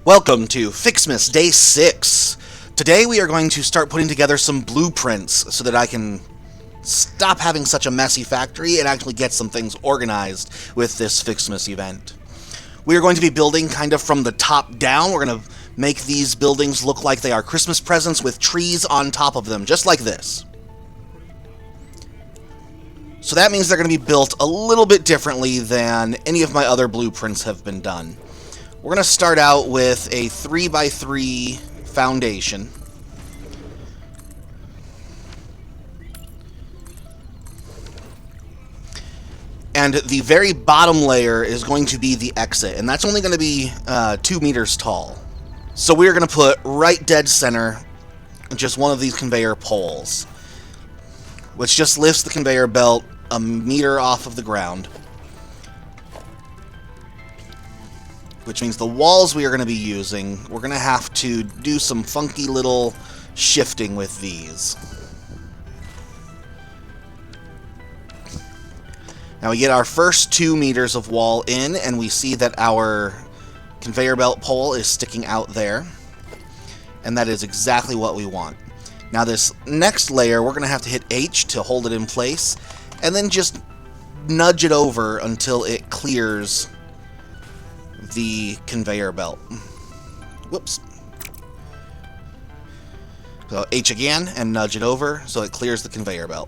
Welcome to Ficsmas Day 6. Today we are going to start putting together some blueprints so that I can stop having such a messy factory and actually get some things organized with this Ficsmas event. We are going to be building kind of from the top down. We're going to make these buildings look like they are Christmas presents with trees on top of them, just like this. So that means they're going to be built a little bit differently than any of my other blueprints have been done. We're going to start out with a 3x3 foundation. And the very bottom layer is going to be the exit, and that's only going to be 2 meters tall. So we're going to put right dead center just one of these conveyor poles, which just lifts the conveyor belt a meter off of the ground. Which means the walls we are going to be using, we're going to have to do some funky little shifting with these. Now we get our first 2 meters of wall in, and we see that our conveyor belt pole is sticking out there. And that is exactly what we want. Now this next layer, we're going to have to hit H to hold it in place, and then just nudge it over until it clears the conveyor belt. Whoops. So H again and nudge it over so it clears the conveyor belt.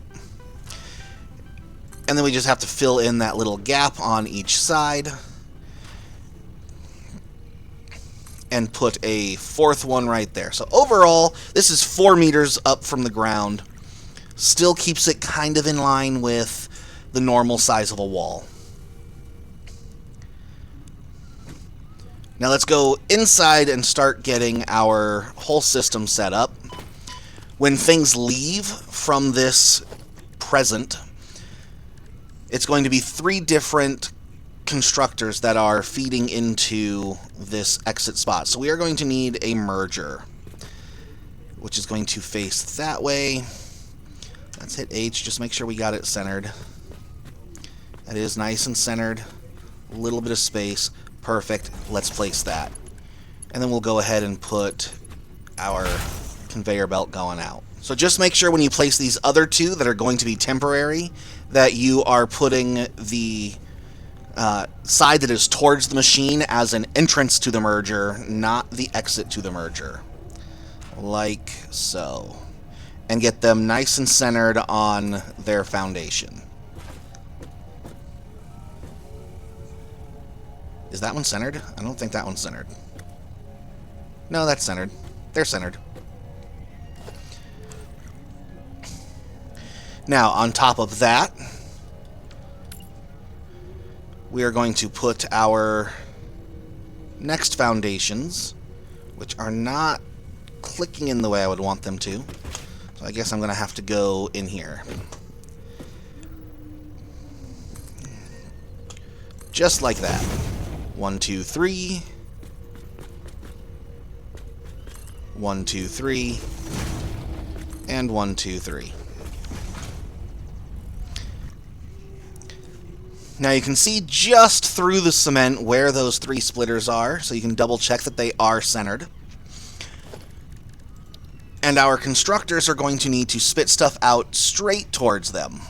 And then we just have to fill in that little gap on each side and put a fourth one right there. So overall, this is 4 meters up from the ground. Still keeps it kind of in line with the normal size of a wall. Now let's go inside and start getting our whole system set up. When things leave from this present, it's going to be 3 different constructors that are feeding into this exit spot. So we are going to need a merger, which is going to face that way. Let's hit H, just make sure we got it centered. That is nice and centered. A little bit of space. Perfect. Let's place that. And then we'll go ahead and put our conveyor belt going out. So just make sure when you place these other 2 that are going to be temporary that you are putting the side that is towards the machine as an entrance to the merger, not the exit to the merger. Like so. And get them nice and centered on their foundation. Is that one centered? I don't think that one's centered. No, that's centered. They're centered. Now, on top of that, we are going to put our next foundations, which are not clicking in the way I would want them to. So I guess I'm going to have to go in here. Just like that. 1, 2, 3. 1, 2, 3. And 1, 2, 3. Now you can see just through the cement where those 3 splitters are, so you can double check that they are centered. And our constructors are going to need to spit stuff out straight towards them.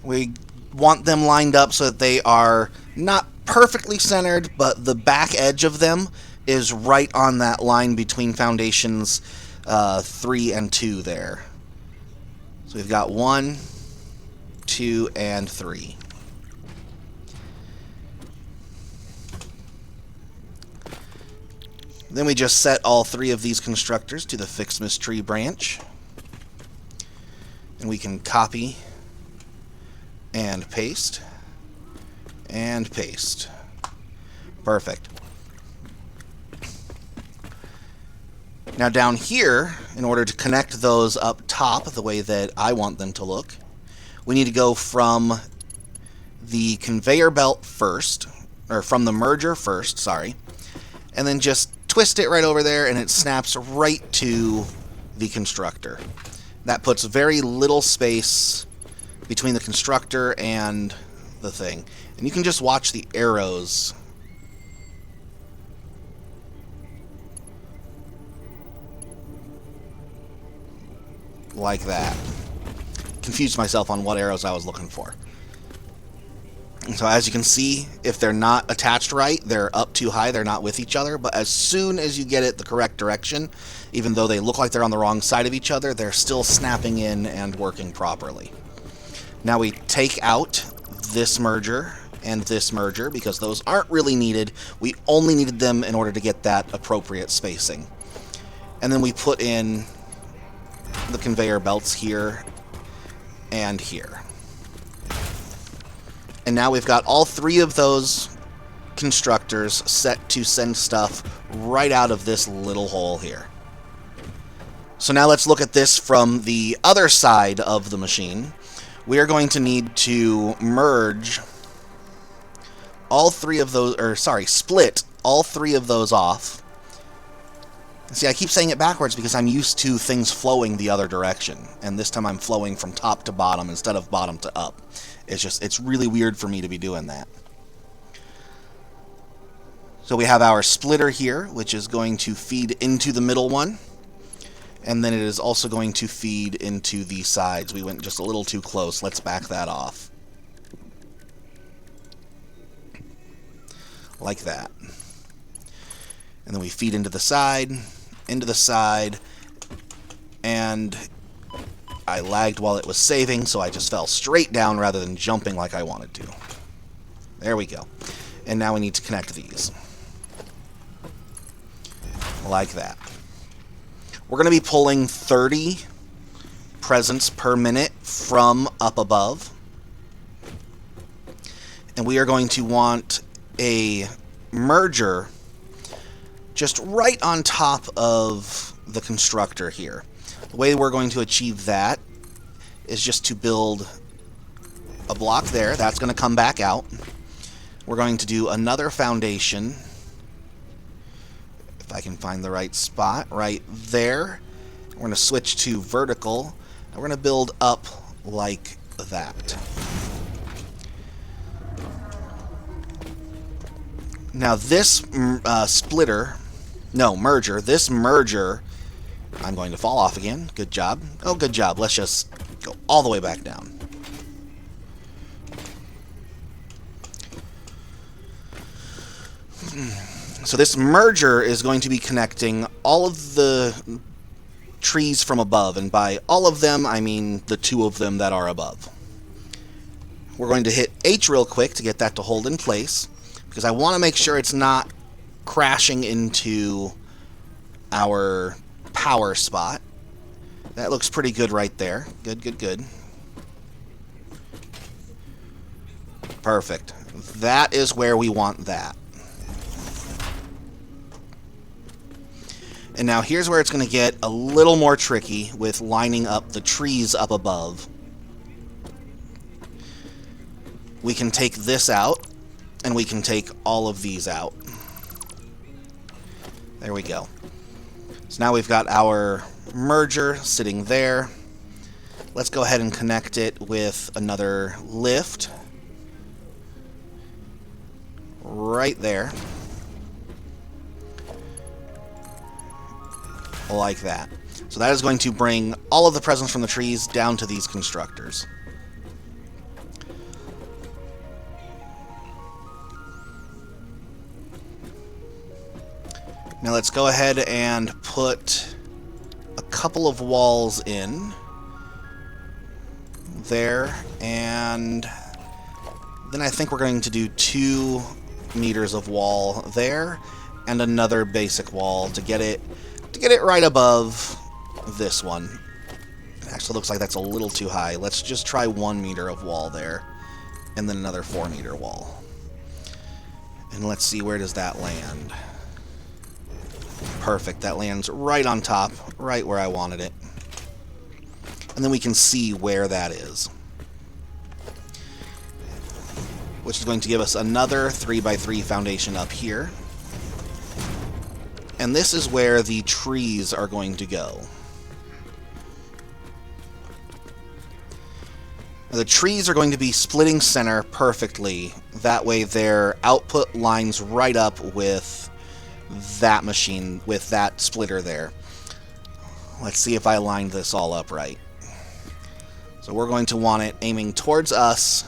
We want them lined up so that they are not perfectly centered, but the back edge of them is right on that line between foundations 3 and 2 there. So we've got 1, 2, and 3. Then we just set all 3 of these constructors to the Ficsmas tree branch. And we can copy and paste, and paste. Perfect. Now down here, in order to connect those up top the way that I want them to look, we need to go from the conveyor belt first, or from the merger first, sorry, and then just twist it right over there and it snaps right to the constructor. That puts very little space between the constructor and the thing. And you can just watch the arrows like that. Confused myself on what arrows I was looking for. So as you can see, if they're not attached right, they're up too high, they're not with each other, but as soon as you get it the correct direction, even though they look like they're on the wrong side of each other, they're still snapping in and working properly. Now we take out this merger and this merger, because those aren't really needed. We only needed them in order to get that appropriate spacing. And then we put in the conveyor belts here and here. And now we've got all three of those constructors set to send stuff right out of this little hole here. So now let's look at this from the other side of the machine. We are going to need to merge all three of those, or sorry, split all three of those off. See, I keep saying it backwards because I'm used to things flowing the other direction, and this time I'm flowing from top to bottom instead of bottom to up. It's really weird for me to be doing that. So we have our splitter here, which is going to feed into the middle one, and then it is also going to feed into the sides. We went just a little too close. Let's back that off. Like that. And then we feed into the side, and I lagged while it was saving, so I just fell straight down rather than jumping like I wanted to. There we go. And now we need to connect these. Like that. We're going to be pulling 30 presents per minute from up above. And we are going to want a merger just right on top of the constructor here. The way we're going to achieve that is just to build a block there. That's going to come back out. We're going to do another foundation, if I can find the right spot, right there. We're going to switch to vertical, and we're going to build up like that. Now this merger, I'm going to fall off again. Good job. Oh, good job. Let's just go all the way back down. So this merger is going to be connecting all of the trees from above, and by all of them, I mean the two of them that are above. We're going to hit H real quick to get that to hold in place, because I want to make sure it's not crashing into our power spot. That looks pretty good right there. Good, good, good. Perfect. That is where we want that. And now here's where it's going to get a little more tricky with lining up the trees up above. We can take this out, and we can take all of these out. There we go. So now we've got our merger sitting there. Let's go ahead and connect it with another lift. Right there. Like that. So that is going to bring all of the presents from the trees down to these constructors. Now let's go ahead and put a couple of walls in there, and then I think we're going to do 2 meters of wall there and another basic wall to get it right above this one. It actually looks like that's a little too high. Let's just try 1 meter of wall there, and then another 4-meter wall. And let's see, where does that land? Perfect. That lands right on top, right where I wanted it. And then we can see where that is, which is going to give us another 3x3 foundation up here. And this is where the trees are going to go. Now, the trees are going to be splitting center perfectly. That way their output lines right up with that machine, with that splitter there. Let's see if I lined this all up right. So we're going to want it aiming towards us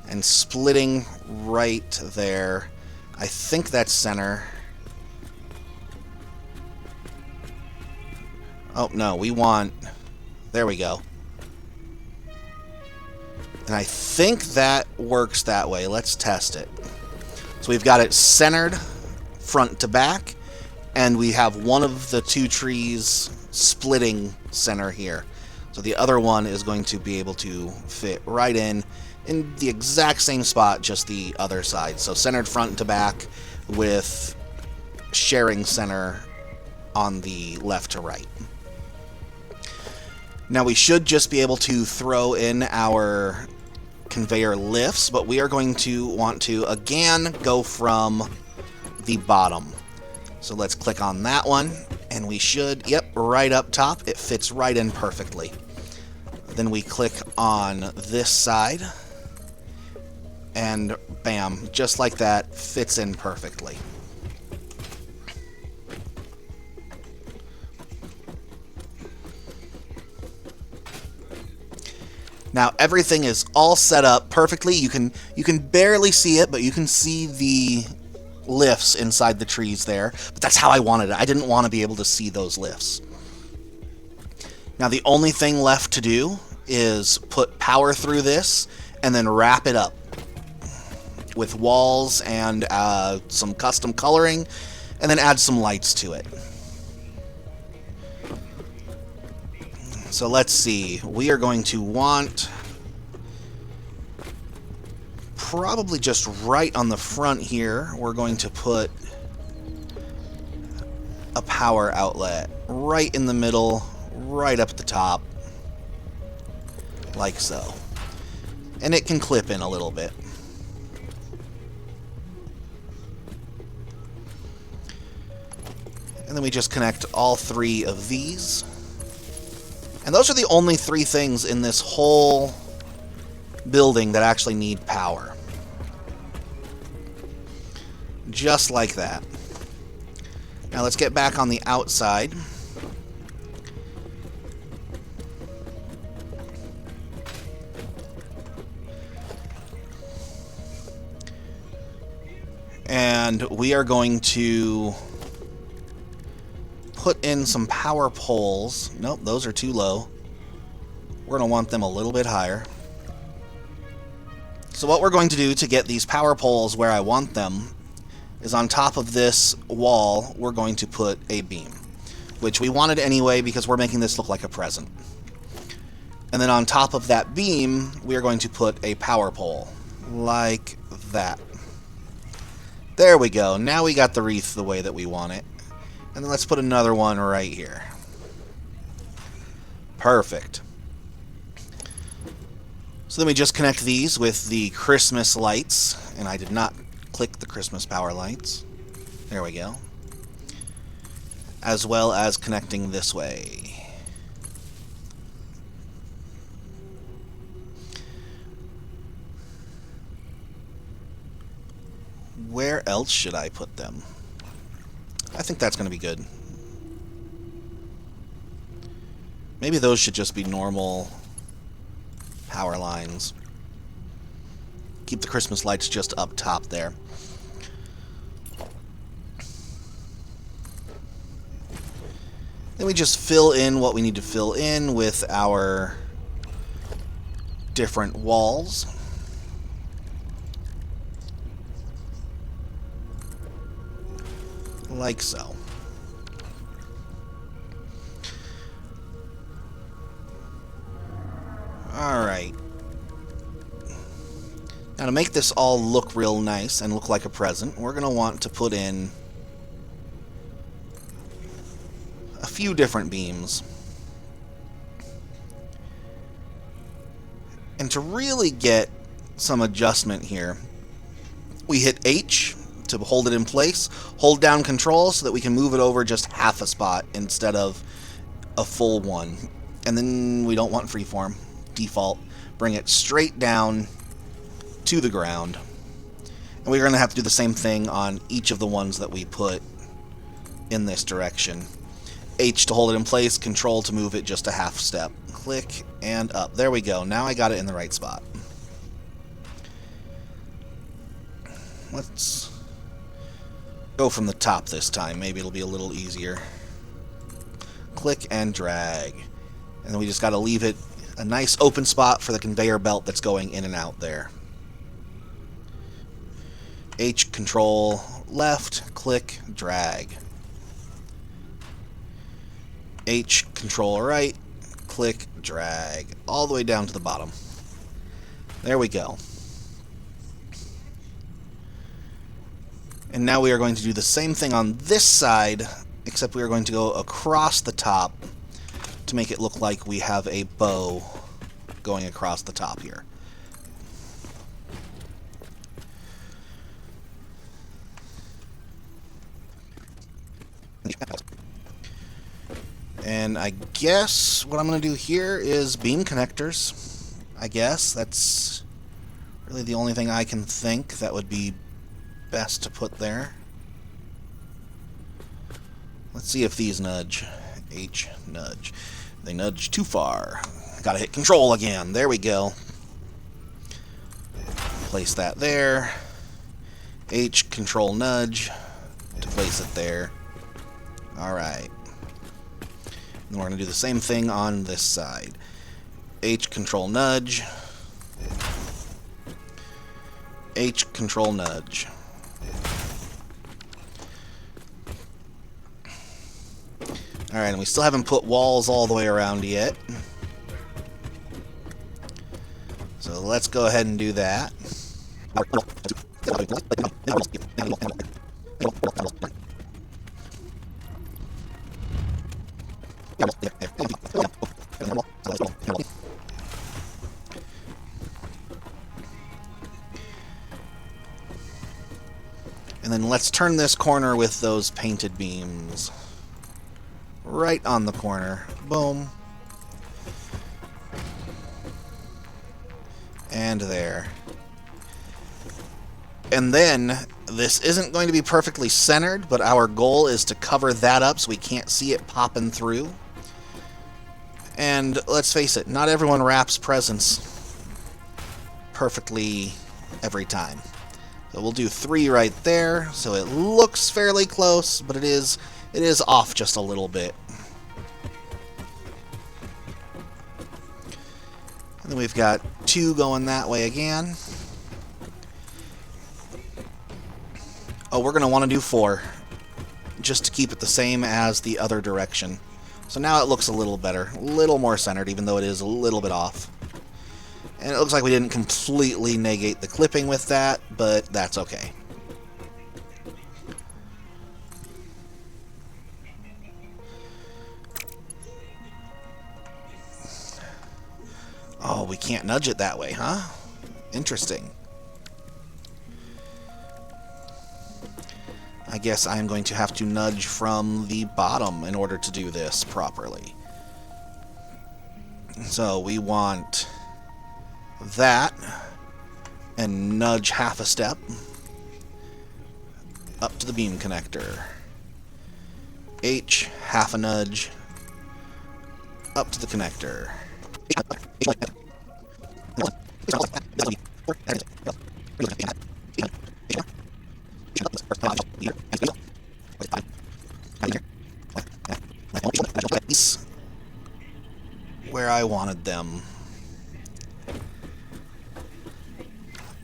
and splitting right there. I think that's center. Oh, no, we want... There we go. And I think that works that way. Let's test it. So we've got it centered front to back, and we have one of the two trees splitting center here. So the other one is going to be able to fit right in the exact same spot, just the other side. So centered front to back with sharing center on the left to right. Now we should just be able to throw in our conveyor lifts, but we are going to want to again go from the bottom. So let's click on that one, and we should, yep, right up top. It fits right in perfectly. Then we click on this side, and bam, just like that, fits in perfectly. Now everything is all set up perfectly. You can barely see it, but you can see the lifts inside the trees there. But that's how I wanted it. I didn't want to be able to see those lifts. Now the only thing left to do is put power through this and then wrap it up with walls and some custom coloring, and then add some lights to it. So let's see, we are going to want probably just right on the front here, we're going to put a power outlet right in the middle, right up at the top, like so. And it can clip in a little bit. And then we just connect all three of these. And those are the only three things in this whole building that actually need power. Just like that. Now let's get back on the outside. And we are going to put in some power poles. Nope, those are too low. We're going to want them a little bit higher. So what we're going to do to get these power poles where I want them is on top of this wall, we're going to put a beam, which we wanted anyway because we're making this look like a present. And then on top of that beam, we are going to put a power pole, like that. There we go. Now we got the wreath the way that we want it. And then let's put another one right here. Perfect. So then we just connect these with the Christmas lights. And I did not click the Christmas power lights. There we go. As well as connecting this way. Where else should I put them? I think that's going to be good. Maybe those should just be normal power lines. Keep the Christmas lights just up top there. Then we just fill in what we need to fill in with our different walls. Like so. Alright. Now to make this all look real nice and look like a present, we're going to want to put in a few different beams. And to really get some adjustment here, we hit H to hold it in place, hold down Control so that we can move it over just half a spot instead of a full one. And then we don't want freeform, default. Bring it straight down to the ground. And we're going to have to do the same thing on each of the ones that we put in this direction. H to hold it in place, Control to move it just a half step. Click and up. There we go. Now I got it in the right spot. Let's go from the top this time. Maybe it'll be a little easier. Click and drag. And then we just got to leave it a nice open spot for the conveyor belt that's going in and out there. H, Control, left, click, drag. H, Control, right, click, drag. All the way down to the bottom. There we go. And now we are going to do the same thing on this side, except we are going to go across the top to make it look like we have a bow going across the top here. And I guess what I'm going to do here is beam connectors. I guess that's really the only thing I can think that would be best to put there. Let's see if these nudge. H, nudge. They nudge too far. Gotta hit Control again. There we go. Place that there. H, Control, nudge to place it there. Alright. And we're going to do the same thing on this side. H, Control, nudge. H, Control, nudge. Alright, and we still haven't put walls all the way around yet. So let's go ahead and do that. And then let's turn this corner with those painted beams. Right on the corner. Boom. And there. And then, this isn't going to be perfectly centered, but our goal is to cover that up so we can't see it popping through. And let's face it, not everyone wraps presents perfectly every time. So we'll do 3 right there, so it looks fairly close, but it is off just a little bit. And then we've got 2 going that way again. Oh, we're going to want to do 4, just to keep it the same as the other direction. So now it looks a little better, a little more centered, even though it is a little bit off. And it looks like we didn't completely negate the clipping with that, but that's okay. Oh, we can't nudge it that way, huh? Interesting. I guess I'm going to have to nudge from the bottom in order to do this properly. So we want that and nudge half a step up to the beam connector. H, half a nudge up to the connector. Where I wanted them.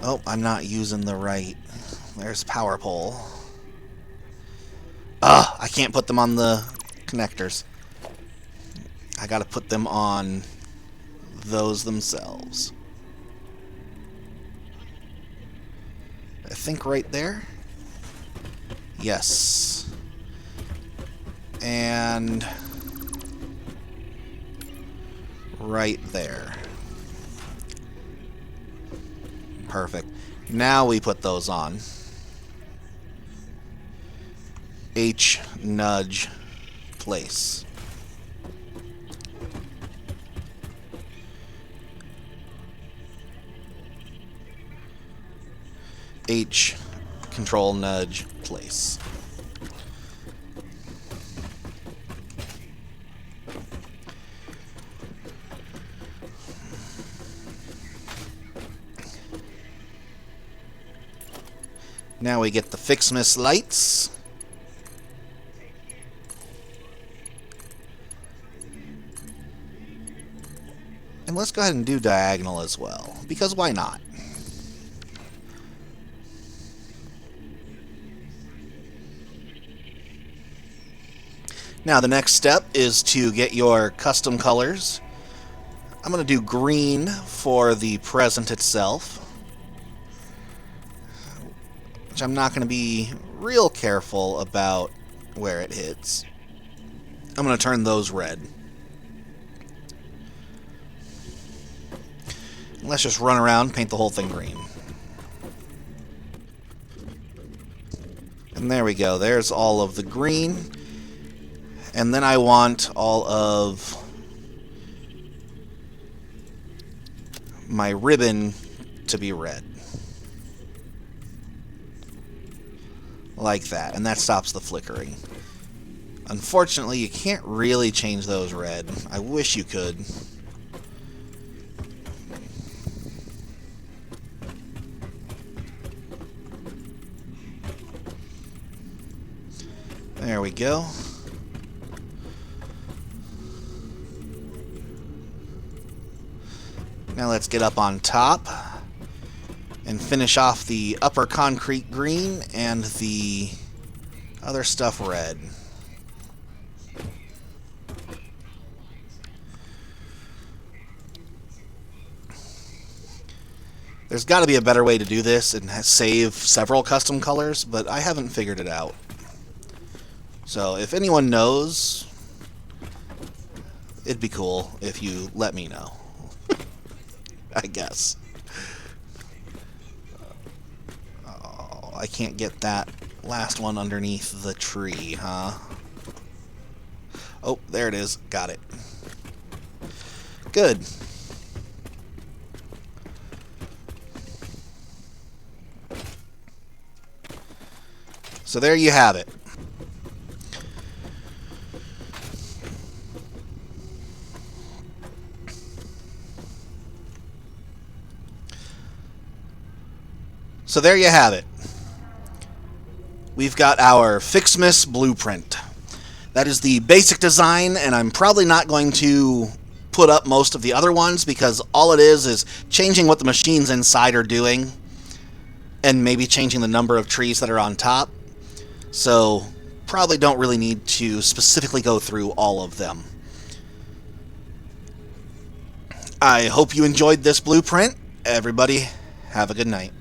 Oh, I'm not using the right. There's power pole. I can't put them on the connectors. I gotta put them on those themselves. I think right there. Yes. And right there. Perfect. Now we put those on. H, nudge, place. H, control, nudge, place. Now we get the Ficsmas lights. And let's go ahead and do diagonal as well, because why not? Now the next step is to get your custom colors. I'm going to do green for the present itself, which I'm not going to be real careful about where it hits. I'm going to turn those red. Let's just run around, paint the whole thing green. And there we go. There's all of the green. And then I want all of my ribbon to be red. Like that. And that stops the flickering. Unfortunately, you can't really change those red. I wish you could. There we go. Now let's get up on top and finish off the upper concrete green and the other stuff red. There's got to be a better way to do this and save several custom colors, but I haven't figured it out. So if anyone knows, it'd be cool if you let me know. I guess. Oh, I can't get that last one underneath the tree, huh? Oh, there it is. Got it. Good. So there you have it. So there you have it. We've got our Ficsmas blueprint. That is the basic design, and I'm probably not going to put up most of the other ones because all it is changing what the machines inside are doing and maybe changing the number of trees that are on top. So probably don't really need to specifically go through all of them. I hope you enjoyed this blueprint. Everybody, have a good night.